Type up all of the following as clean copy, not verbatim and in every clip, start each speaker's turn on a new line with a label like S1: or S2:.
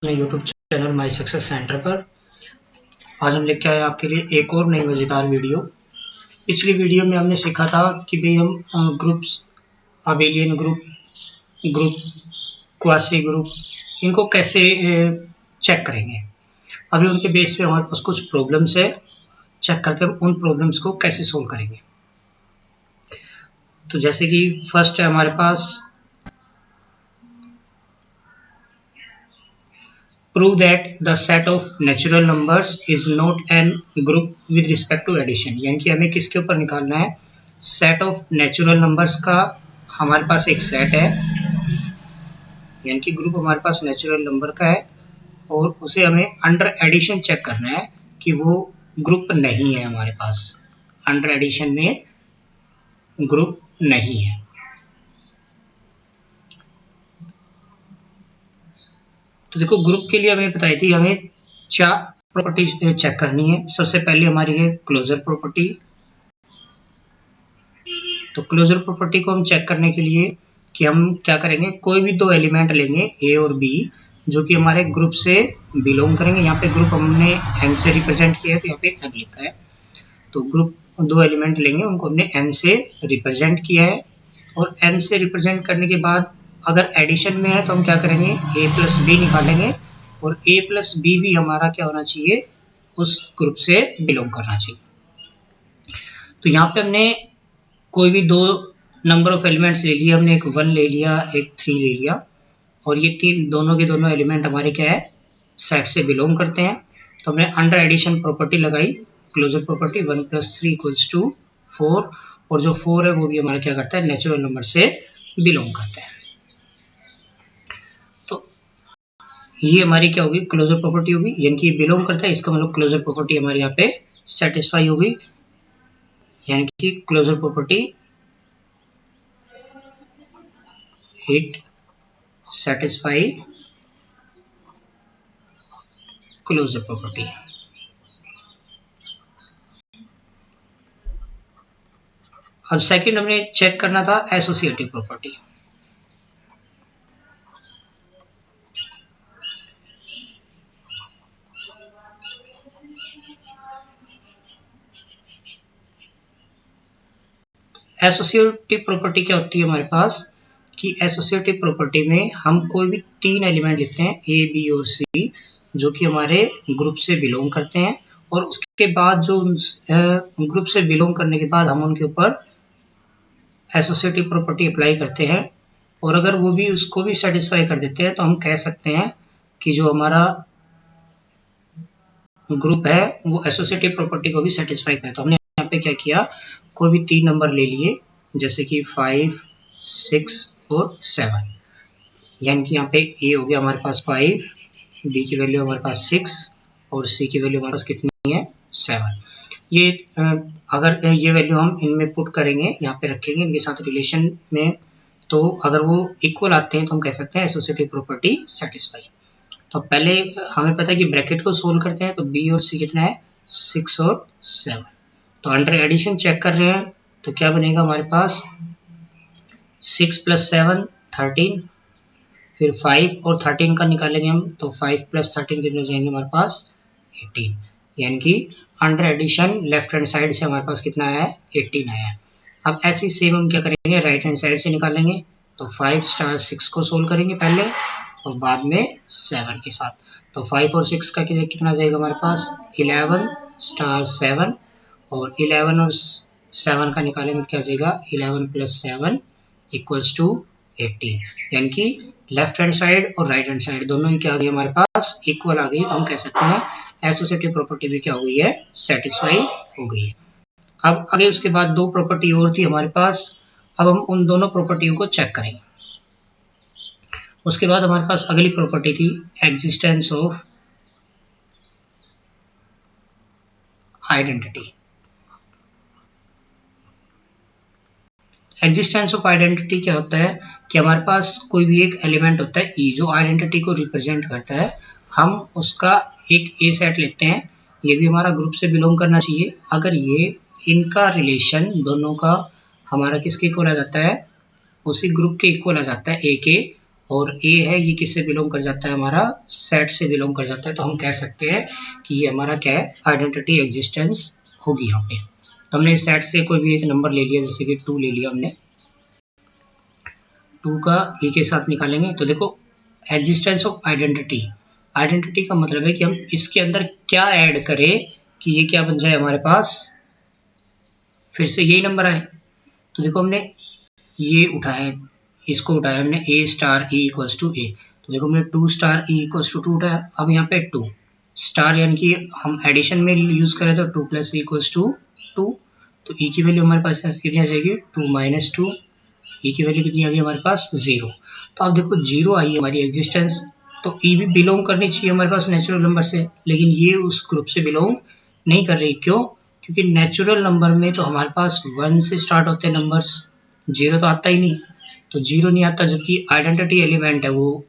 S1: अपने YouTube channel my success centre पर आज हम लेके आए आपके लिए एक और नई मज़ेदार वीडियो। पिछली वीडियो में हमने सीखा था कि भाई हम groups, abelian group, quasi group, इनको कैसे चेक करेंगे। अभी उनके बेस पे हमारे पास कुछ प्रॉब्लम्स है, चेक करके हम उन प्रॉब्लम्स को कैसे सोल्व करेंगे। तो जैसे कि फर्स्ट है हमारे पास prove that the set of natural numbers is not an group with respect to addition। यानी कि हमें किसके ऊपर निकालना है, सेट ऑफ नेचुरल नंबर्स का हमारे पास एक सेट है, यानी कि ग्रुप हमारे पास नेचुरल नंबर का है और उसे हमें अंडर एडिशन चेक करना है कि वो ग्रुप नहीं है, हमारे पास अंडर एडिशन में ग्रुप नहीं है। तो देखो ग्रुप के लिए हमें बताई थी, हमें 4 प्रॉपर्टीज चेक करनी है। सबसे पहले हमारी है क्लोजर प्रॉपर्टी। तो क्लोजर प्रॉपर्टी को हम चेक करने के लिए कि हम क्या करेंगे, कोई भी दो एलिमेंट लेंगे ए और बी जो कि हमारे ग्रुप से बिलोंग करेंगे। यहाँ पे ग्रुप हमने एन से रिप्रेजेंट किया है, तो यहाँ पे एन लिखा है। तो ग्रुप दो एलिमेंट लेंगे, उनको हमने एन से रिप्रेजेंट किया है और एन से रिप्रेजेंट करने के बाद अगर एडिशन में है तो हम क्या करेंगे, ए प्लस बी निकालेंगे और ए प्लस बी भी हमारा क्या होना चाहिए, उस ग्रुप से बिलोंग करना चाहिए। तो यहाँ पे हमने कोई भी दो नंबर ऑफ एलिमेंट्स ले लिए, हमने एक 1 ले लिया, एक 3 ले लिया और ये तीन दोनों के दोनों एलिमेंट हमारे क्या है, सेट से बिलोंग करते हैं। तो हमने अंडर एडिशन प्रॉपर्टी लगाई, क्लोजर प्रॉपर्टी 1 + 3 = 4 और जो 4 है वो भी हमारा क्या करता है, नेचुरल नंबर से बिलोंग करता है। तो ये हमारी क्या होगी, क्लोजर प्रॉपर्टी होगी, यानी कि बिलोंग करता है, इसका मतलब क्लोजर प्रॉपर्टी हमारे यहाँ पे सेटिस्फाई होगी, यानी कि closure property it satisfy closure property. अब सेकंड हमने चेक करना था एसोसिएटिव प्रॉपर्टी। एसोसिएटिव प्रॉपर्टी क्या होती है हमारे पास, कि एसोसिएटिव प्रॉपर्टी में हम कोई भी तीन एलिमेंट लेते हैं ए बी और सी जो कि हमारे ग्रुप से बिलोंग करते हैं और उसके बाद जो ग्रुप से बिलोंग करने के बाद हम उनके ऊपर एसोसिएटिव प्रॉपर्टी अप्लाई करते हैं और अगर वो भी उसको भी सेटिस्फाई कर देते हैं तो हम कह सकते हैं कि जो हमारा ग्रुप है वो एसोसिएटिव प्रॉपर्टी को भी सेटिस्फाई करता है। तो हमने यहाँ पे क्या किया, कोई भी तीन नंबर ले लिए जैसे कि 5, 6 और 7, यानी कि यहाँ पे ए हो गया हमारे पास 5, बी की वैल्यू हमारे पास 6 और सी की वैल्यू हमारे पास कितनी है, 7। ये अगर ये वैल्यू हम इनमें पुट करेंगे, यहाँ पे रखेंगे इनके साथ रिलेशन में, तो अगर वो इक्वल आते हैं तो हम कह सकते हैं एसोसिएटिव प्रॉपर्टी सेटिस्फाई। तो पहले हमें पता है कि ब्रैकेट को सोल्व करते हैं, तो बी और सी कितना है, 6 और 7। तो अंडर एडिशन चेक कर रहे हैं तो क्या बनेगा हमारे पास, 6 + 7 13, फिर 5 और 13 का निकालेंगे हम, तो 5 + 13 कितने हो जाएंगे हमारे पास, 18, यानी कि under addition left hand side से हमारे पास कितना आया है, 18 आया है। अब ऐसे सेम हम क्या करेंगे, राइट हैंड साइड से निकालेंगे, तो 5 * 6 को सोल्व करेंगे पहले और बाद में 7 के साथ। तो 5 और 6 का कितना जाएगा हमारे पास, 11 * 7 और 11 और 7 का निकालेंगे क्या जाएगा, 11 + 7 = 18, यानी कि लेफ्ट हैंड साइड और राइट हैंड साइड दोनों ही क्या आ गई हमारे पास, इक्वल आ गई। हम कह सकते हैं एसोसिएटिव प्रॉपर्टी भी क्या हो गई है, सेटिस्फाई हो गई है। अब आगे उसके बाद दो प्रॉपर्टी और थी हमारे पास, अब हम उन दोनों प्रॉपर्टियों को चेक करेंगे। उसके बाद हमारे पास अगली प्रॉपर्टी थी existence of identity. Existence of identity क्या होता है कि हमारे पास कोई भी एक एलिमेंट होता है ई जो आइडेंटिटी को रिप्रेजेंट करता है, हम उसका एक ए सेट लेते हैं, ये भी हमारा ग्रुप से बिलोंग करना चाहिए। अगर ये इनका रिलेशन दोनों का हमारा किसके इक्वल आ जाता है, उसी ग्रुप के इक्वल आ जाता है ए के, और ए है ये किससे बिलोंग कर जाता है, हमारा सेट से बिलोंग कर जाता है। तो हम कह सकते हैं कि ये हमारा क्या है, आइडेंटिटी एग्जिस्टेंस होगी यहाँ पे। तो हमने सेट से कोई भी एक नंबर ले लिया, जैसे कि 2 ले लिया हमने, 2 का ए के साथ निकालेंगे। तो देखो एग्जिस्टेंस ऑफ आइडेंटिटी, आइडेंटिटी का मतलब है कि हम इसके अंदर क्या ऐड करें कि ये क्या बन जाए हमारे पास, फिर से यही नंबर आए। तो देखो हमने ये उठाया, इसको उठाया हमने ए स्टार ई इक्वल्स टू ए। तो देखो हमने 2 स्टार ई इक्वल्स टू 2 उठाया। अब यहाँ पे 2 स्टार यानी कि हम एडिशन में यूज करें तो 2 प्लस ई इक्वल्स टू 2। तो ई की वैल्यू हमारे पास कितनी आ जाएगी, 2 माइनस 2। ई की वैल्यू कितनी आ गई हमारे पास, 0। तो अब देखो 0 आई हमारी एग्जिस्टेंस, तो ई भी बिलोंग करनी चाहिए हमारे पास नेचुरल नंबर से, लेकिन ये उस ग्रुप से बिलोंग नहीं कर रही। क्यों? क्योंकि नेचुरल नंबर में तो हमारे पास 1 से स्टार्ट होते हैं नंबर्स, 0 तो आता ही नहीं। तो 0 नहीं आता, जबकि आइडेंटिटी एलिमेंट है वो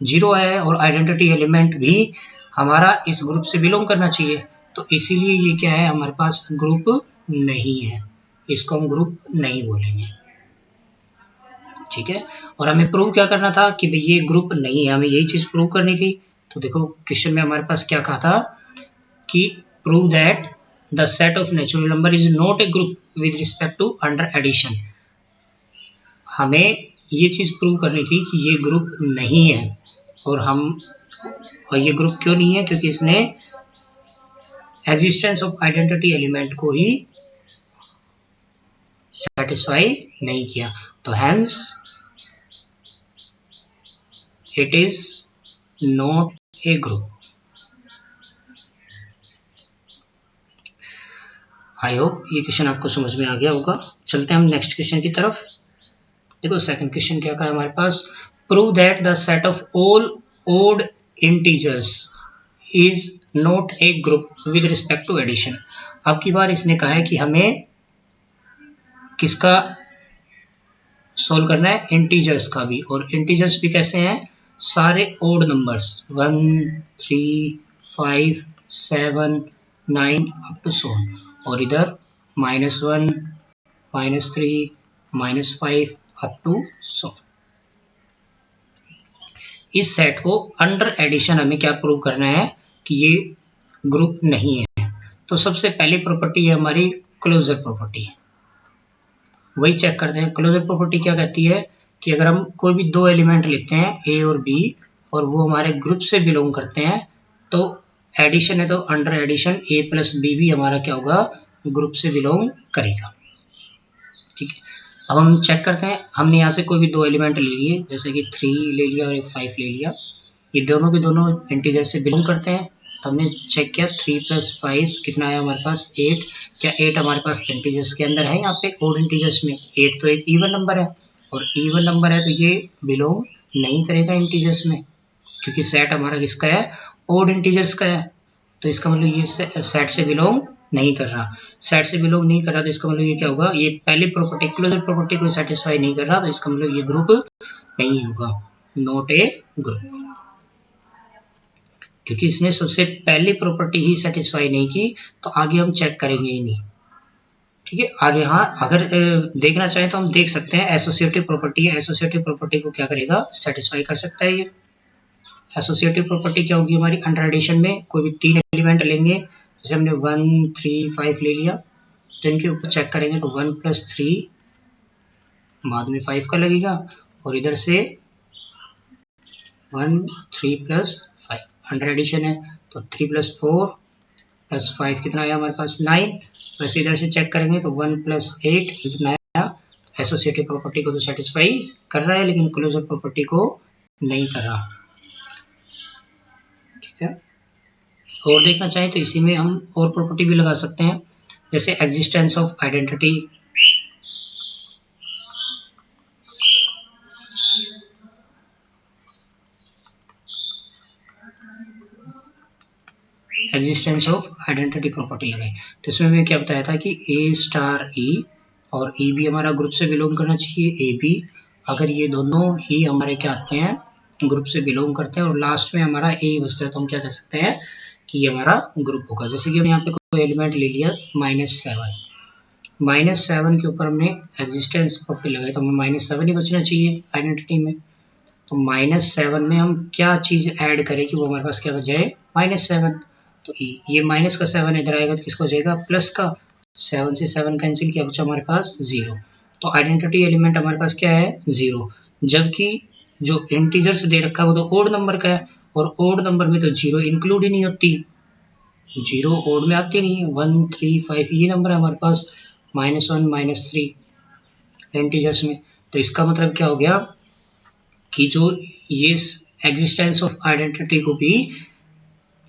S1: 0 है, और आइडेंटिटी एलिमेंट भी हमारा इस ग्रुप से बिलोंग करना चाहिए। तो इसीलिए ये क्या है, हमारे पास ग्रुप नहीं है, इसको हम ग्रुप नहीं बोलेंगे। ठीक है, और हमें प्रूव क्या करना था कि भाई ये ग्रुप नहीं है, हमें यही चीज प्रूव करनी थी। तो देखो क्वेश्चन में हमारे पास क्या कहा था कि prove that the set of natural number is not a group with respect to under addition. हमें ये चीज प्रूव करनी थी कि ये ग्रुप नहीं है, और ये ग्रुप क्यों नहीं है, क्योंकि इसने एग्जिस्टेंस ऑफ आइडेंटिटी एलिमेंट को ही सेटिस्फाई नहीं किया। तो hence it is not a group. I hope ये क्वेश्चन आपको समझ में आ गया होगा। चलते हैं हम नेक्स्ट क्वेश्चन की तरफ। देखो सेकंड क्वेश्चन क्या कहा हमारे पास, prove that the set of all odd integers is not a group with respect to addition. अब की बार इसने कहा है कि हमें किसका सोल्व करना है, इंटीजर्स का भी, और इंटीजर्स भी कैसे हैं, सारे ओड नंबर्स 1 3 5 7 9 अप टू सो, और इधर -1 -3 -5 अप टू सो। इस सेट को अंडर एडिशन हमें क्या प्रूव करना है कि ये ग्रुप नहीं है। तो सबसे पहली प्रॉपर्टी है हमारी क्लोजर प्रॉपर्टी, वही चेक करते हैं। क्लोजर प्रॉपर्टी क्या कहती है कि अगर हम कोई भी दो एलिमेंट लेते हैं ए और बी, और वो हमारे ग्रुप से बिलोंग करते हैं, तो एडिशन है तो अंडर एडिशन ए प्लस बी भी हमारा क्या होगा, ग्रुप से बिलोंग करेगा। ठीक है, अब हम चेक करते हैं। हमने यहाँ से कोई भी दो एलिमेंट ले लिए, जैसे कि 3 ले लिया और एक 5 ले लिया, ये दोनों के दोनों इंटीजर से बिलोंग करते हैं। तो हमने चेक किया 3 + 5 कितना आया हमारे पास, 8। क्या 8 हमारे पास इंटीजर्स के अंदर है, यहाँ पे ओड इंटीजर्स में 8 तो एक इवन नंबर है, और इवन नंबर है तो ये बिलोंग नहीं करेगा इंटीजर्स में, क्योंकि सेट हमारा किसका है, ओड इंटीजर्स का है। तो इसका मतलब ये सेट से बिलोंग नहीं कर रहा। सेट से बिलोंग नहीं कर रहा तो इसका मतलब ये क्या होगा, ये पहली प्रॉपर्टी क्लोजर प्रॉपर्टी को सेटिस्फाई नहीं कर रहा, तो इसका मतलब ये ग्रुप नहीं होगा, नॉट ए ग्रुप, क्योंकि इसने सबसे पहली प्रॉपर्टी ही सेटिस्फाई नहीं की। तो आगे हम चेक करेंगे ही नहीं। ठीक है, आगे हाँ अगर देखना चाहें तो हम देख सकते हैं, एसोसिएटिव प्रॉपर्टी है, एसोसिएटिव प्रॉपर्टी को क्या करेगा, सेटिस्फाई कर सकता है ये। एसोसिएटिव प्रॉपर्टी क्या होगी हमारी, अंडर एडिशन में कोई भी 3 एलिमेंट लेंगे, जैसे हमने 1 3 5 ले लिया, तो इनके ऊपर चेक करेंगे तो 1 + 3 बाद में 5 का लगेगा, और इधर से 1 3 + 5 अंडर एडिशन है, तो 3 + 4 + 5 कितना आया हमारे पास, 9। वैसे इधर से चेक करेंगे तो 1 + 8 कितना आया। एसोसिएटिव प्रॉपर्टी को तो सेटिस्फाई कर रहा है, लेकिन क्लोजर प्रॉपर्टी को नहीं कर रहा। ठीक है, और देखना चाहें तो इसी में हम और प्रॉपर्टी भी लगा सकते हैं, जैसे existence of identity. Existence of identity property लगाई, तो इसमें मैं क्या बताया था कि ए स्टार ई और ई भी हमारा ग्रुप से बिलोंग करना चाहिए, ए बी, अगर ये दोनों ही हमारे क्या आते हैं, ग्रुप से बिलोंग करते हैं, और लास्ट में हमारा ए बचता है, तो हम क्या कह सकते हैं कि ये हमारा ग्रुप होगा। जैसे कि हम यहाँ पे कोई एलिमेंट ले लिया -7 के ऊपर हमने एग्जिस्टेंस प्रॉपर्टी लगाई, तो हमें -7 ही बचना चाहिए आइडेंटिटी में। तो -7 में हम क्या चीज़ ऐड करें कि वो हमारे पास क्या बच जाए, -7। तो ये माइनस का 7 इधर आएगा तो किसका हो जाएगा, प्लस का। 7 से 7 कैंसिल किया, बचा हमारे पास 0। तो आइडेंटिटी एलिमेंट हमारे पास क्या है, 0। जबकि जो इंटीजर्स दे रखा है वो तो ओड नंबर का है, और ओड नंबर में तो 0 इंक्लूड ही नहीं होती, 0 ओड में आती नहीं है। 1 3 5 ये नंबर है हमारे पास, -1 -3 इंटीजर्स में। तो इसका मतलब क्या हो गया कि जो ये एग्जिस्टेंस ऑफ आइडेंटिटी को भी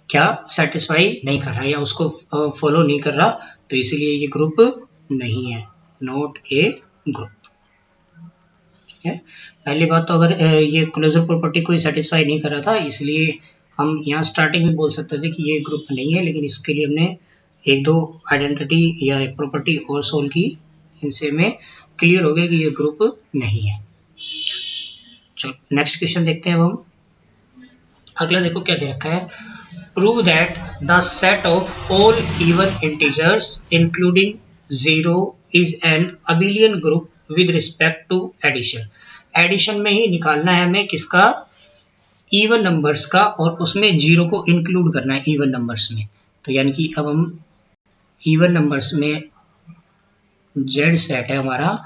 S1: क्या सेटिस्फाई नहीं कर रहा या उसको फॉलो नहीं कर रहा, तो इसीलिए ये ग्रुप नहीं है, नॉट ए ग्रुप। ठीक है, पहली बात तो अगर ये क्लोजर प्रॉपर्टी को सेटिस्फाई नहीं कर रहा था, इसलिए हम यहाँ स्टार्टिंग में बोल सकते थे कि ये ग्रुप नहीं है, लेकिन इसके लिए हमने एक दो आइडेंटिटी या प्रॉपर्टी और सोल्व की, इनसे में क्लियर हो गया कि ये ग्रुप नहीं है। चलो नेक्स्ट क्वेश्चन देखते हैं अब हम। अगला देखो क्या दे रखा है, prove that the set of all even integers including 0 is an abelian group with respect to addition. Addition में ही निकालना है हमें किसका, इवन नंबर्स का, और उसमें 0 को इंक्लूड करना है इवन नंबर्स में। तो यानी कि अब हम इवन नंबर्स में जेड सेट है हमारा,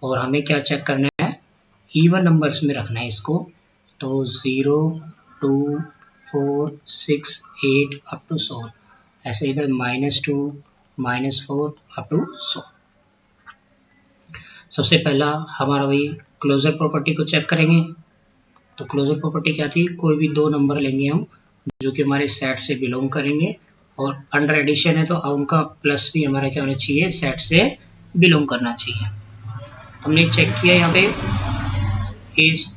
S1: और हमें क्या चेक करना है, इवन नंबर्स में रखना है इसको। तो 0 2 4 6 8 अप टू 100, ऐसे इधर -2 -4 अप टू 100। सबसे पहला हमारा वही क्लोजर प्रॉपर्टी को चेक करेंगे। तो क्लोजर प्रॉपर्टी क्या थी, कोई भी दो नंबर लेंगे हम जो कि हमारे सेट से बिलोंग करेंगे, और अंडर एडिशन है तो उनका प्लस भी हमारा क्या होना चाहिए, सेट से बिलोंग करना चाहिए। हमने चेक किया यहाँ पे इस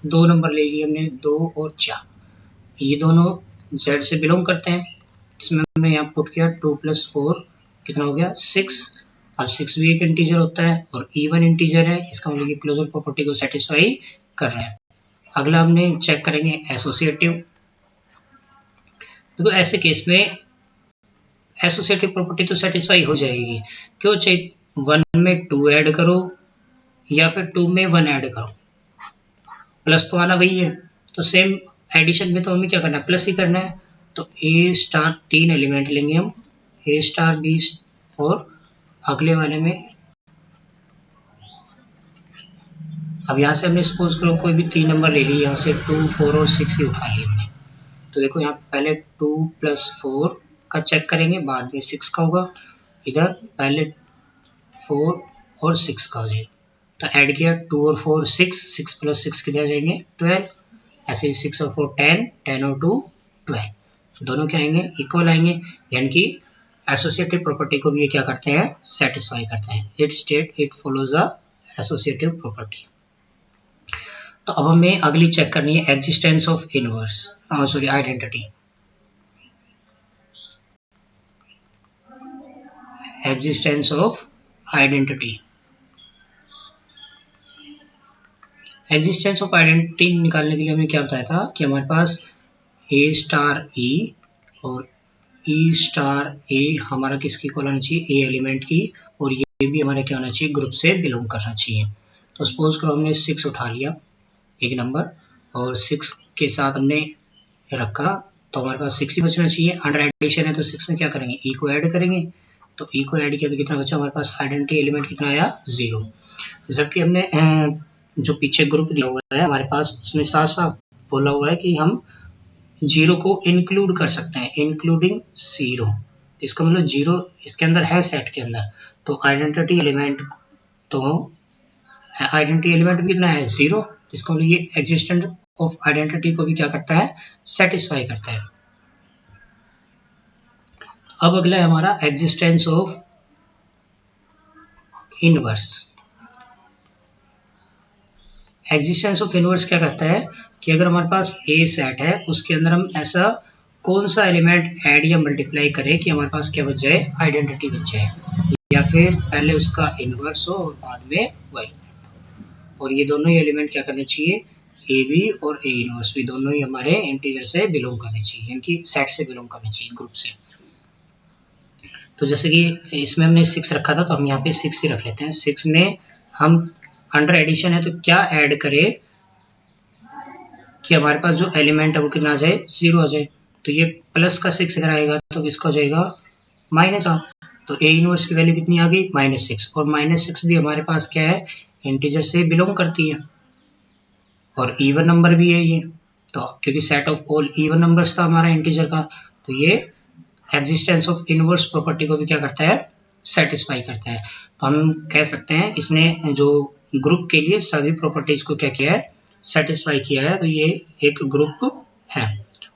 S1: दो नंबर ले लिए हमने, 2 और 4, ये दोनों जेड से बिलोंग करते हैं। इसमें हमने यहाँ पुट किया 2 + 4 कितना हो गया, 6। अब 6 भी एक इंटीजर होता है और इवन इंटीजर है, इसका मतलब कि क्लोजर प्रॉपर्टी को सेटिस्फाई कर रहा है। अगला हमने चेक करेंगे एसोसिएटिव। देखो ऐसे केस में एसोसिएटिव प्रॉपर्टी तो सेटिस्फाई हो जाएगी, क्यों, चाहे 1 में 2 ऐड करो या फिर 2 में 1 ऐड करो, प्लस तो आना वही है। तो सेम एडिशन में तो हमें क्या करना है, प्लस ही करना है। तो ए स्टार 3 एलिमेंट लेंगे हम, ए स्टार बी, और अगले वाले में अब यहाँ से हमने सपोज करो कोई भी 3 नंबर ले लिए, यहाँ से 2 4 और 6 ही उठा लिए हमने। तो देखो यहाँ पहले 2 + 4 का चेक करेंगे, बाद में 6 का होगा, इधर पहले 4 और 6 का हो जाएगा। तो ऐड किया 2 और 4 6, 6 + 6 कितने आ जाएंगे, 12। ऐसे ही 6 और 4 10, 10 और 2 12, दोनों क्या आएंगे, इक्वल आएंगे। यानी कि एसोसिएटिव प्रॉपर्टी को भी ये क्या करते हैं, सेटिस्फाई करते हैं। It follows a associative property. तो अब हमें अगली चेक करनी है existence of inverse, sorry identity. Existence of identity, existence of identity निकालने के लिए हमें क्या बताया था कि हमारे पास ए स्टार ई और ई स्टार ए हमारा किसकी इक्वल होना चाहिए, ए एलिमेंट की, और ये भी हमारा क्या होना चाहिए, ग्रुप से बिलोंग करना चाहिए। तो सपोज करो हमने 6 उठा लिया एक नंबर, और 6 के साथ हमने रखा, तो हमारे पास 6 ही बचना चाहिए। अंडर एडिशन है तो 6 में क्या करेंगे, ई को ऐड करेंगे। तो ई को ऐड किया तो कितना बचा हमारे पास, आइडेंटिटी एलिमेंट कितना आया, 0। जबकि हमने जो पीछे ग्रुप दिया हुआ है हमारे पास, उसमें साफ साफ बोला हुआ है कि हम 0 को इंक्लूड कर सकते हैं, इंक्लूडिंग 0। इसका मतलब 0 इसके अंदर है, सेट के अंदर। तो आइडेंटिटी एलिमेंट कितना है, 0। इसका मतलब ये एग्जिस्टेंस ऑफ आइडेंटिटी को भी क्या करता है, सेटिस्फाई करता है। अब अगला है हमारा existence of inverse. Existence of inverse क्या कहता है कि अगर हमारे पास ए सेट है, उसके अंदर हम ऐसा कौन सा एलिमेंट ऐड या मल्टीप्लाई करें कि हमारे पास क्या बच जाए, आइडेंटिटी बच जाए, या फिर पहले उसका इनवर्स हो और बाद में वही। और ये दोनों ही एलिमेंट क्या करने चाहिए, ए बी और ए इनवर्स भी दोनों ही हमारे इंटीजर से बिलोंग करने चाहिए, यानी कि सेट से बिलोंग करने चाहिए, ग्रुप से। तो जैसे कि इसमें हमने 6 रखा था, तो हम यहाँ पे 6 ही रख लेते हैं। 6 में हम अंडर एडिशन है तो क्या ऐड करें कि हमारे पास जो एलिमेंट है वो कितना आ जाए, 0 आ जाए। तो ये प्लस का 6 अगर आएगा तो किसका हो जाएगा, माइनस का। तो ए इनवर्स की वैल्यू कितनी आ गई, -6। और -6 भी हमारे पास क्या है, इंटीजर से बिलोंग करती है और इवन नंबर भी है ये। तो क्योंकि set of all even numbers था हमारा इंटीजर का, तो ये एग्जिस्टेंस ऑफ इनवर्स प्रॉपर्टी को भी क्या करता है, सेटिस्फाई करता है। तो हम कह सकते हैं इसने जो ग्रुप के लिए सभी प्रॉपर्टीज को क्या किया है, सेटिस्फाई किया है। तो ये एक ग्रुप है।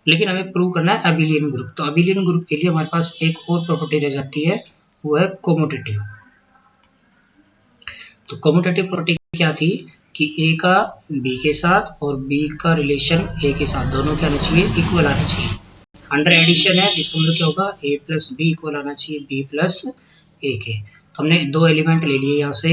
S1: लेकिन हमें प्रूव करना है अबिलियन ग्रुप। तो अबिलियन ग्रुप के लिए हमारे पास एक और प्रॉपर्टी रह जाती है, वो है कोमुटेटिव। तो कोमुटेटिव प्रॉपर्टी क्या थी कि ए का बी के साथ और बी का रिलेशन ए के साथ दोनों क्या आना चाहिए, इक्वल आना चाहिए। अंडर एडिशन है, जिसका मतलब क्या होगा, ए प्लस बी इक्वल आना चाहिए बी प्लस ए के। तो हमने दो एलिमेंट ले लिए यहाँ से,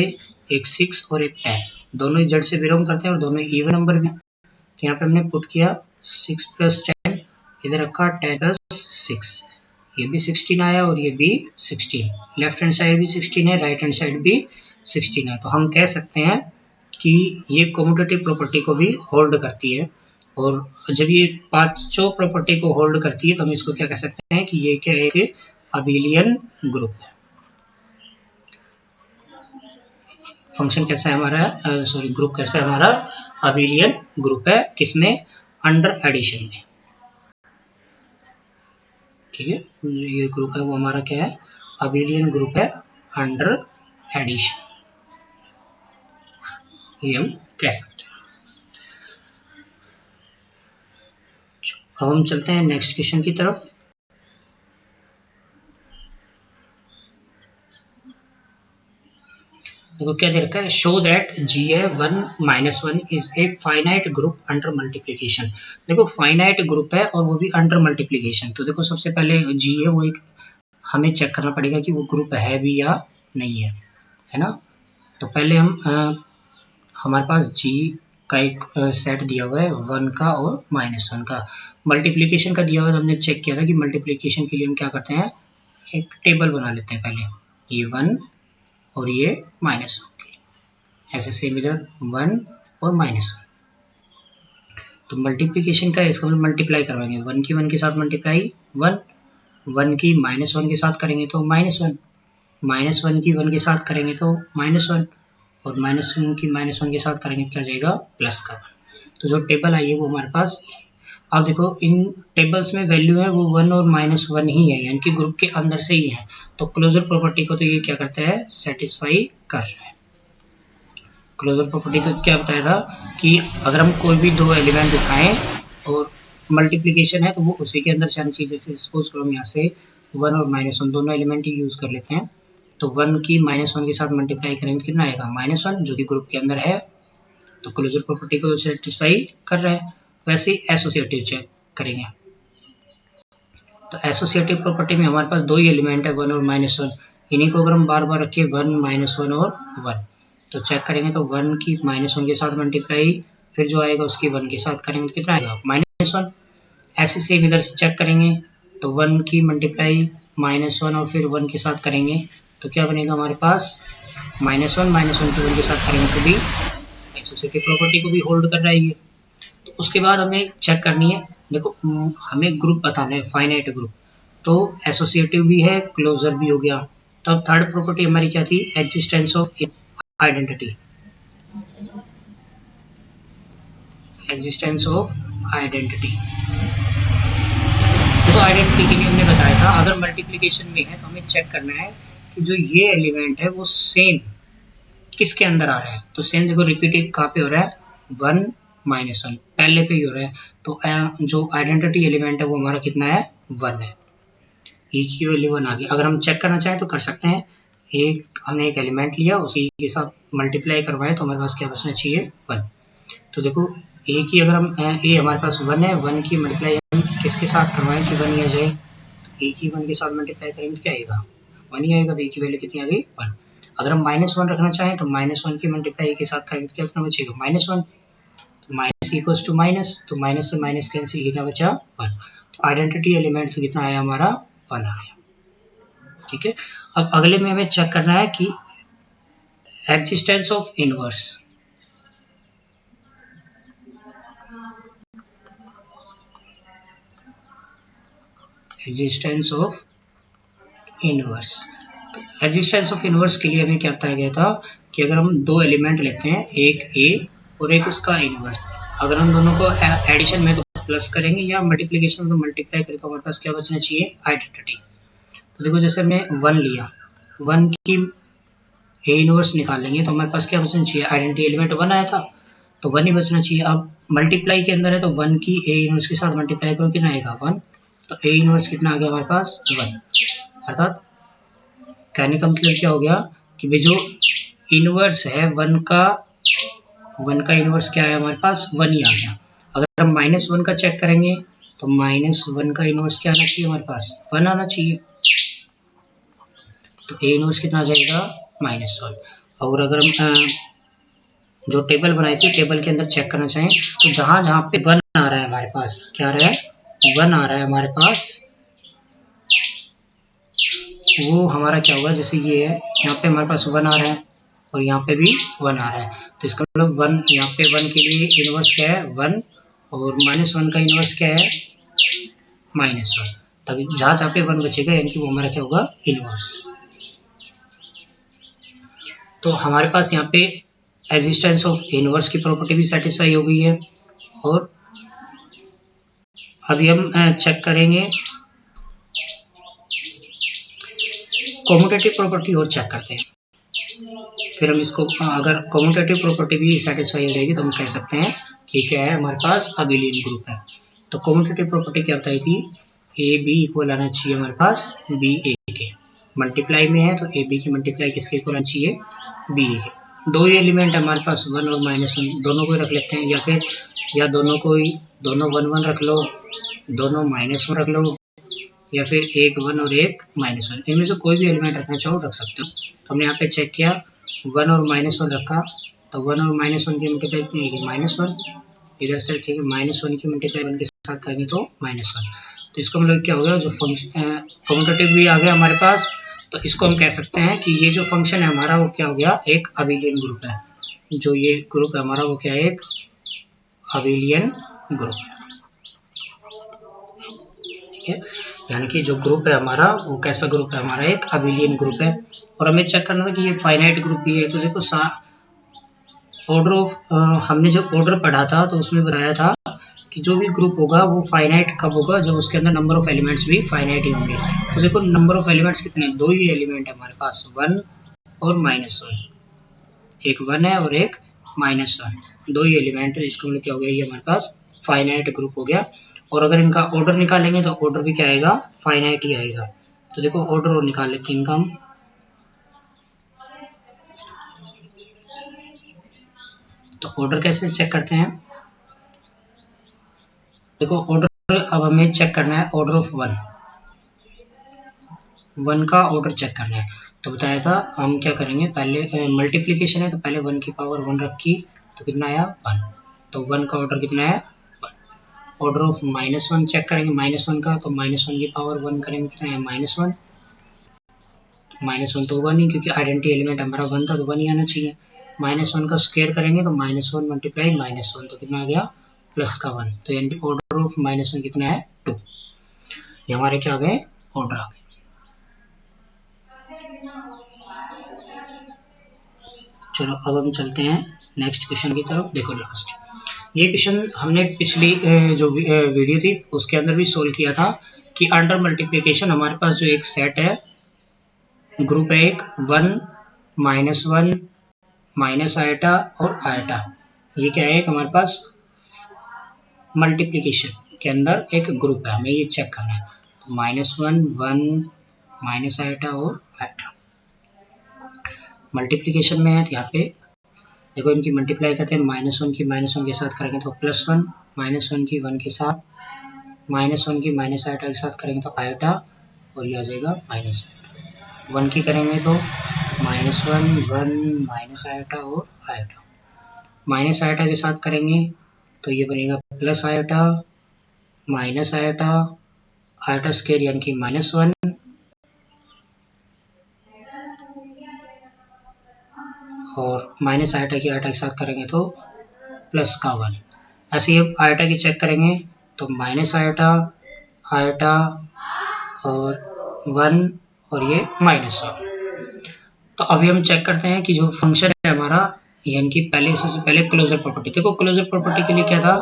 S1: एक 6 और एक 10। दोनों ही जेड से बिलोंग करते हैं और दोनों इवन नंबर में। तो यहाँ पे हमने पुट किया 6 + 10, इधर रखा 10 + 6, ये भी 16 आया और ये भी 16। लेफ्ट हैंड साइड भी 16 है, राइट हैंड साइड भी 16 है। तो हम कह सकते हैं कि ये कम्यूटेटिव प्रॉपर्टी को भी होल्ड करती है। और जब ये पांचों प्रॉपर्टी को होल्ड करती है तो हम इसको क्या कह सकते हैं कि ये क्या है, एक अबिलियन ग्रुप है। फंक्शन कैसा है हमारा, सॉरी ग्रुप कैसा है हमारा, अबिलियन ग्रुप है। किसमें, अंडर एडिशन में। ठीक है, ये ग्रुप है वो हमारा क्या है, अबिलियन ग्रुप है अंडर एडिशन, ये हम कह सकते हैं। अब हम चलते हैं नेक्स्ट क्वेश्चन की तरफ। देखो क्या दे रखा है, show that GA1 - 1 is a finite group under multiplication. देखो फाइनाइट ग्रुप है और वो भी अंडर मल्टीप्लिकेशन। तो देखो सबसे पहले G है वो एक हमें चेक करना पड़ेगा कि वो ग्रुप है भी या नहीं है ना। तो पहले हम हमारे पास G का एक सेट दिया हुआ है 1 का और -1 का। मल्टीप्लिकेशन का दिया हुआ है तो हमने चेक किया था कि मल्टीप्लिकेशन के लिए हम क्या करते हैं, एक टेबल बना लेते हैं पहले, ये 1 और ये -1 के लिए, ऐसे सेम इधर 1 और -1। तो मल्टीप्लिकेशन का इसका मतलब मल्टीप्लाई करवाएंगे, 1 की 1 के साथ मल्टीप्लाई 1, 1 की -1 के साथ करेंगे तो -1, -1 की 1 के साथ करेंगे तो -1 और -1 की -1 के साथ करेंगे तो क्या जाएगा, प्लस का 1। तो जो टेबल आई है वो हमारे पास ये। अब देखो इन टेबल्स में वैल्यू है वो 1 और -1 ही है, यानी कि ग्रुप के अंदर से ही है। तो क्लोजर प्रॉपर्टी को तो ये क्या करता है, सेटिस्फाई कर रहा है। क्लोजर प्रॉपर्टी तो क्या बताया था कि अगर हम कोई भी दो एलिमेंट उठाएं और मल्टीप्लिकेशन है तो वो उसी के अंदर से आनी चाहिए। जैसे सपोज करो हम यहाँ से 1 और -1 दोनों एलिमेंट ही यूज कर लेते हैं। तो 1 की -1 के साथ मल्टीप्लाई करेंगे तो कितना आएगा, -1, जो कि ग्रुप के अंदर है। तो क्लोजर प्रॉपर्टी को सेटिस्फाई कर रहा है। वैसे ही एसोसिएटिव चेक करेंगे। तो एसोसिएटिव प्रॉपर्टी में हमारे पास दो ही एलिमेंट है 1 और -1, इन्हीं को अगर हम बार बार रखें 1 -1 और 1 तो चेक करेंगे तो 1 की -1 के साथ मल्टीप्लाई, फिर जो आएगा उसकी 1 के साथ करेंगे तो कितना आएगा, -1। ऐसे सेम इधर से चेक करेंगे तो 1 की मल्टीप्लाई -1 और फिर 1 के साथ करेंगे तो क्या बनेगा हमारे पास, -1 -1 की 1 के साथ करेंगे तो भी एसोसिएटिव प्रॉपर्टी को भी होल्ड कर रहा है ये। तो उसके बाद हमें चेक करनी है, देखो हमें ग्रुप बताना है, फाइनाइट ग्रुप। तो एसोसिएटिव भी है, क्लोजर भी हो गया। तो अब थर्ड प्रॉपर्टी हमारी क्या थी, existence of identity. Existence of identity, तो आइडेंटिटी के लिए हमने बताया था अगर मल्टीप्लिकेशन में है तो हमें चेक करना है कि जो ये एलिमेंट है वो सेम किसके अंदर आ रहा है। तो सेम देखो रिपीट कहाँ पे हो रहा है, 1 -1 पहले पे ही हो रहा है। तो जो आइडेंटिटी एलिमेंट है वो हमारा कितना है, 1 है। ई की वैल्यू 1 आ गई। अगर हम चेक करना चाहें तो कर सकते हैं, हमने एक एलिमेंट लिया उसी के साथ मल्टीप्लाई करवाएं तो हमारे पास क्या बचना चाहिए, 1। तो देखो ए की अगर हम ए हमारे पास 1 है, 1 की मल्टीप्लाई हम किसके साथ करवाएं कि 1 ही आ जाए। ए की 1 के साथ मल्टीप्लाई करेंगे तो क्या आएगा, 1 ही आएगा। तो ए की वैल्यू कितनी आ गई, 1। अगर हम -1 रखना चाहें तो -1 की मल्टीप्लाई के साथ करेंगे तो क्या कितना बचेगा, -1। तो माइनस इक्वल्स टू माइनस, तो माइनस से माइनस कैंसिल, कितना बचा, 1। तो आइडेंटिटी एलिमेंट तो कितना आया हमारा, 1 आ गया। ठीक है, अब अगले में हमें चेक करना है कि existence of inverse. Existence of inverse. Existence of inverse के लिए हमें क्या बताया गया था कि अगर हम दो एलिमेंट लेते हैं, एक ए और एक उसका इनवर्स, अगर हम दोनों को एडिशन में तो प्लस करेंगे या मल्टीप्लिकेशन में तो मल्टीप्लाई करें तो हमारे पास क्या बचना चाहिए, आइडेंटिटी। तो देखो जैसे हमने 1 लिया, 1 की ए इनवर्स निकाल लेंगे तो हमारे पास क्या बचना चाहिए, आइडेंटिटी एलिमेंट 1 आया था तो 1 ही बचना चाहिए। अब मल्टीप्लाई के अंदर है तो 1 की ए इनवर्स के साथ मल्टीप्लाई करो, कितना आएगा 1, तो ए इनवर्स कितना आ गया हमारे पास 1। अर्थात कहने का मतलब क्या हो गया कि भाई जो इनवर्स है 1 का इनवर्स क्या है हमारे पास 1 ही आ गया। अगर हम -1 का चेक करेंगे तो -1 का इनवर्स क्या आना चाहिए हमारे पास, 1 आना चाहिए। तो ए इनवर्स कितना आ जाएगा -1। और अगर हम जो टेबल बनाई थी टेबल के अंदर चेक करना चाहें तो जहां जहां पे 1 आ रहा है हमारे पास, क्या आ रहा है 1 आ रहा है हमारे पास, वो हमारा क्या होगा, जैसे ये है यहाँ पे हमारे पास 1 आ रहा है और यहाँ पे भी 1 आ रहा है, तो इसका मतलब 1 यहाँ पे 1 के लिए इनवर्स क्या है 1 और -1 का इनवर्स क्या है -1। तभी जहाँ जहाँ पे 1 बचेगा यानी कि वो हमारा क्या होगा इनवर्स। तो हमारे पास यहाँ पे एग्जिस्टेंस ऑफ इनवर्स की प्रॉपर्टी भी सेटिस्फाई हो गई है। और अभी हम चेक करेंगे कॉम्यूटेटिव प्रॉपर्टी और चेक करते हैं। फिर हम इसको अगर कॉम्यूटेटिव प्रॉपर्टी भी सेटिस्फाई हो जाएगी तो हम कह सकते हैं कि क्या है हमारे पास अबिलियन ग्रुप है। तो कॉम्यूटेटिव प्रॉपर्टी क्या बताई थी, ए बी इक्वल आना चाहिए हमारे पास बी ए के, मल्टीप्लाई में है तो ए बी की मल्टीप्लाई किसके इक्वल आना चाहिए बी ए के। दो ही एलिमेंट है हमारे पास 1 और -1, दोनों को ही रख लेते हैं, या फिर या दोनों 1 1 रख लो, दोनों -1 रख लो, या फिर एक 1 और एक -1, इनमें से कोई भी एलिमेंट रखना चाहो रख सकते हो। तो हमने यहाँ पे चेक किया 1 और -1 रखा तो 1 और -1 की मल्टीप्लाई कितनी आएगी -1, इधर से रखेंगे -1 की मल्टीप्लाई 1 के साथ करेंगे तो -1। तो इसका मतलब क्या हो गया, जो फंक्शन कम्यूटेटिव भी आ गया हमारे पास, तो इसको हम कह सकते हैं कि ये जो फंक्शन है हमारा वो क्या हो गया, एक अबिलियन ग्रुप है। जो ये ग्रुप है हमारा वो क्या है, एक अबिलियन ग्रुप, ठीक है। यानी कि जो ग्रुप है हमारा वो कैसा ग्रुप है हमारा, एक अबिलियन ग्रुप है। और हमें चेक करना था कि ये फाइनाइट ग्रुप भी है। तो देखो ऑर्डर ऑफ हमने जब ऑर्डर पढ़ा था तो उसमें बताया था कि जो भी ग्रुप होगा वो फाइनाइट कब होगा, जब उसके अंदर नंबर ऑफ एलिमेंट्स भी फाइनाइट ही होंगे। तो देखो नंबर ऑफ एलिमेंट्स कितने, दो ही एलिमेंट है हमारे पास 1 और -1, एक 1 है और एक -1, दो ही एलिमेंट है। इसका मतलब क्या हो गया, ये हमारे पास फाइनाइट ग्रुप हो गया। और अगर इनका ऑर्डर निकालेंगे तो ऑर्डर भी क्या आएगा, फाइनाइट ही आएगा। तो देखो ऑर्डर और निकाल लेते हैं इनका हम। तो ऑर्डर कैसे चेक करते हैं, देखो ऑर्डर अब हमें चेक करना है ऑर्डर ऑफ 1 का ऑर्डर चेक करना है। तो बताया था हम क्या करेंगे, पहले मल्टीप्लिकेशन है तो पहले 1 की पावर 1 रखी तो कितना आया 1, तो 1 का ऑर्डर कितना है 1। ऑर्डर ऑफ -1 चेक करेंगे -1 का, तो -1 की पावर 1 करेंगे कितना है -1, -1 तो होगा नहीं क्योंकि आइडेंटिटी एलिमेंट हमारा 1 था तो 1 ही आना चाहिए। -1 का स्क्वायर करेंगे तो -1 मल्टीप्लाई -1 तो कितना आ गया +1, तो यानी कि ऑर्डर ऑफ -1 कितना है 2। ये हमारे क्या आ गए ऑर्डर आ गए। चलो अब हम चलते हैं नेक्स्ट क्वेश्चन की तरफ। देखो लास्ट ये क्वेश्चन हमने पिछली जो वीडियो थी उसके अंदर भी सोल्व किया था कि अंडर मल्टीप्लिकेशन हमारे पास जो एक सेट है, ग्रुप है एक 1 -1 माइनस आयटा और आयटा, ये क्या है एक हमारे पास मल्टीप्लिकेशन के अंदर एक ग्रुप है, हमें ये चेक करना है। तो -1 1 माइनस आयटा और आयटा मल्टीप्लिकेशन में है, तो यहाँ पे देखो इनकी मल्टीप्लाई करते हैं, -1 की -1 के साथ करेंगे तो +1, -1 की 1 के साथ, -1 की माइनस आयटा के साथ करेंगे तो आयटा, और ये आ जाएगा -1 की करेंगे तो -1 1 माइनस आयटा और आयटा, माइनस आयटा के साथ करेंगे तो ये बनेगा plus eta minus eta, eta square यानी कि -1, और माइनस आयटा की आयटा के साथ करेंगे तो +1। ऐसे ही आयटा की चेक करेंगे तो माइनस आयटा आयटा और 1 और ये -1। तो अभी हम चेक करते हैं कि जो फंक्शन है हमारा, यानी कि पहले सबसे पहले क्लोजर प्रॉपर्टी। देखो क्लोजर प्रॉपर्टी के लिए क्या था,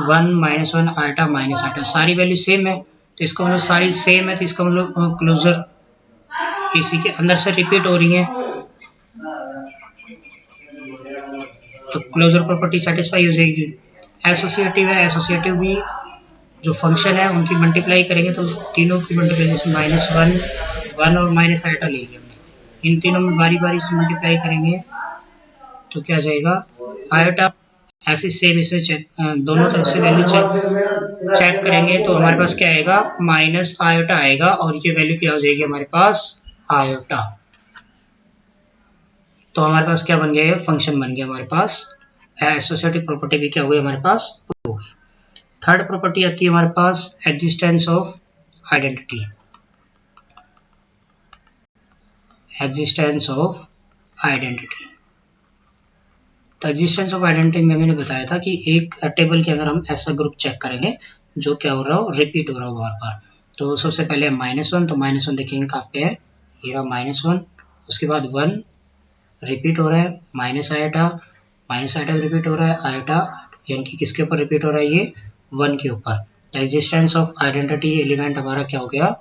S1: 1 -1 आयटा माइनस आयटा, सारी वैल्यू सेम है, तो इसका मतलब सारी सेम है, तो इसका मतलब क्लोजर इसी के अंदर से रिपीट हो रही है, तो क्लोजर प्रॉपर्टी सेटिस्फाई हो जाएगी। एसोसिएटिव है, एसोसिएटिव भी जो फंक्शन है उनकी मल्टीप्लाई करेंगे तो तीनों की मल्टीप्लिकेशन -1 1 और माइनस आयटा ले लिया हमने, इन तीनों में बारी बारी से मल्टीप्लाई करेंगे तो क्या जाएगा आयटा। ऐसे सेम इसे चेक दोनों तरफ से वैल्यू चेक करेंगे तो हमारे पास क्या आएगा, माइनस आयोटा आएगा, और ये वैल्यू क्या हो जाएगी हमारे पास, आयोटा। तो हमारे पास क्या बन गया, ये फंक्शन बन गया हमारे पास। एसोसिएटिव प्रॉपर्टी भी क्या हुई हमारे पास, प्रूव हो गई। थर्ड प्रॉपर्टी आती है हमारे पास existence of identity. Existence of identity, तो एग्जिस्टेंस ऑफ आइडेंटिटी में मैंने बताया था कि एक टेबल के अगर हम ऐसा ग्रुप चेक करेंगे जो क्या हो रहा हो, रिपीट हो रहा हो बार बार, तो सबसे पहले -1, तो -1 देखेंगे कहाँ पे है, ये रहा -1, उसके बाद 1 रिपीट हो रहा है, माइनस आयटा रिपीट हो रहा है, आयटा यानी कि किसके ऊपर रिपीट हो रहा है, ये 1 के ऊपर। एग्जिस्टेंस ऑफ आइडेंटिटी एलिमेंट हमारा क्या हो गया,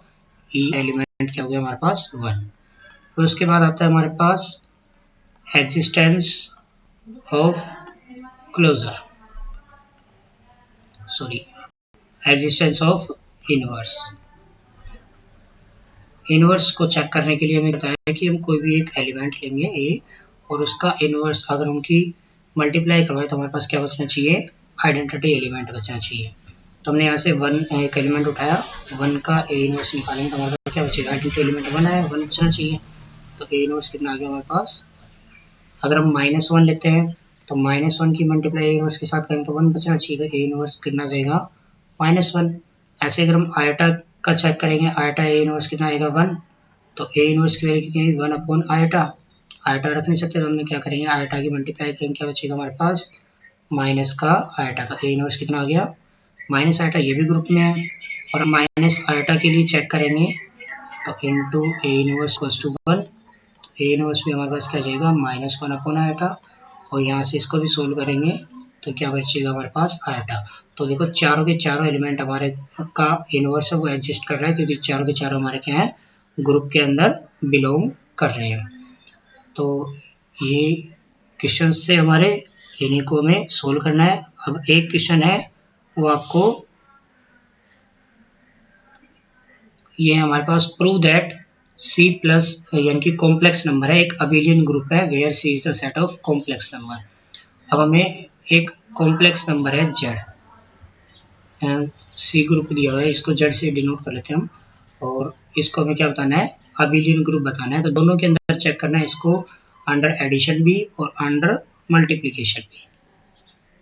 S1: ई एलिमेंट क्या हो गया हमारे पास 1। फिर उसके बाद आता है हमारे पास existence of closure, sorry existence of inverse. Inverse को चेक करने के लिए हमें बताया कि हम कोई भी एक एलिमेंट लेंगे ए और उसका इनवर्स अगर उनकी मल्टीप्लाई करवाए तो हमारे पास क्या बचना चाहिए, आइडेंटिटी एलिमेंट बचना चाहिए। तो हमने यहाँ से 1 एक एलिमेंट उठाया, 1 का ए इनवर्स निकालेंगे तो हमारे पास क्या बचेगा, आइडेंटिटी एलिमेंट 1 है, 1 बचना चाहिए, तो ए इनवर्स कितना आ गया हमारे पास। अगर हम -1 लेते हैं तो -1 की मल्टीप्लाई ए इनवर्स के साथ करेंगे तो 1 बचना चाहिए, ए इनवर्स कितना जाएगा -1। ऐसे अगर हम आयटा का चेक करेंगे, आयटा ए इनवर्स कितना आएगा 1, तो ए इनवर्स की वैल्यू कितनी है 1 अपॉन आयटा, आयटा रख नहीं सकते तो हमने क्या करेंगे, आयटा की मल्टीप्लाई करेंगे, क्या बचेगा हमारे पास माइनस का आयटा का, ए इनवर्स कितना आ गया माइनस आयटा, ये भी ग्रुप में है, और माइनस आयटा के लिए चेक करेंगे तो into a inverse equals to 1, a inverse भी हमारे पास क्या जाएगा -1 अपॉन आयटा, और यहाँ से इसको भी सोल्व करेंगे तो क्या बचेगा हमारे पास आयटा। तो देखो चारों के चारों एलिमेंट हमारे का इनवर्स है वो एग्जिस्ट कर रहा है, क्योंकि चारों के चारों हमारे क्या है, ग्रुप के अंदर बिलोंग कर रहे हैं। तो ये क्वेश्चन से हमारे इन्हीं को हमें सोल्व करना है। अब एक क्वेश्चन है वो आपको ये हमारे पास प्रूव दैट C प्लस यानी कि कॉम्प्लेक्स नंबर है, एक अबिलियन ग्रुप है where C is the set of complex number. अब हमें एक कॉम्प्लेक्स नंबर है Z, C ग्रुप दिया हुआ है, इसको Z से डिनोट कर लेते हैं हम, और इसको हमें क्या बताना है, अबिलियन ग्रुप बताना है। तो दोनों के अंदर चेक करना है इसको, अंडर एडिशन भी और अंडर मल्टीप्लिकेशन भी,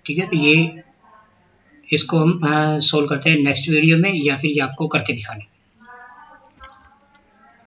S1: ठीक है। तो ये इसको हम सोल्व करते हैं नेक्स्ट वीडियो में, या फिर ये आपको करके दिखाने।